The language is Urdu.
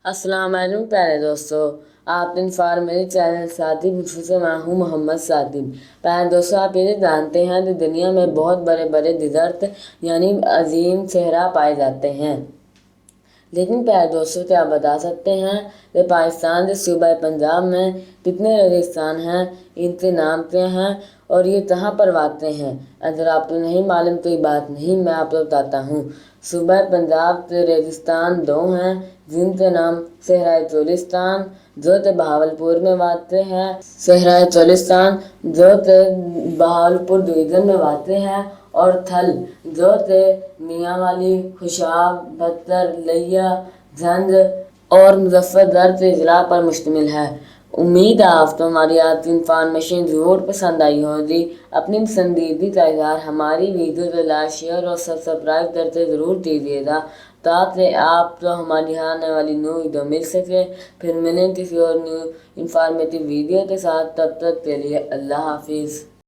السلام علیکم پیارے دوستو، آپ میرے چینل ساتھی سے میں ہوں محمد ساتم۔ پیارے دوستو، آپ یہ جانتے ہیں کہ دنیا میں بہت بڑے بڑے ڈیزرٹ یعنی عظیم صحرا پائے جاتے ہیں، لیکن پیارے دوستو کیا آپ بتا سکتے ہیں کہ پاکستان کے صوبہ پنجاب میں کتنے ریگستان ہیں، ان کے نام کیا ہیں اور یہ کہاں پر واقع ہیں؟ اگر آپ کو نہیں معلوم تو یہ بات نہیں، میں آپ کو بتاتا ہوں۔ صوبہ پنجاب کے ریگستان 2 ہیں، جن کے نام صحرائے چولستان جو کہ بہاولپور میں واقع ہے، صحرائے چولستان جو کہ بہاولپور ڈویژن میں واقع ہے، اور تھل جو کہ میاں والی، خوشاب، بھتر، لیا، جھنگ اور مظفر گڑھ کے اضلاع پر مشتمل ہے۔ امید ہے آپ کو ہماری آج کی انفارمیشن ضرور پسند آئی ہوگی۔ اپنی پسندیدگی کا اظہار ہماری ویڈیو کو لائک، شیئر اور سبسکرائب کرتے ضرور کیجیے گا تاکہ آپ کو ہماری آنے والی نیو ویڈیو مل سکے۔ پھر ملیں کسی اور نیو انفارمیٹیو ویڈیو کے ساتھ، تب تک کے لیے اللہ حافظ۔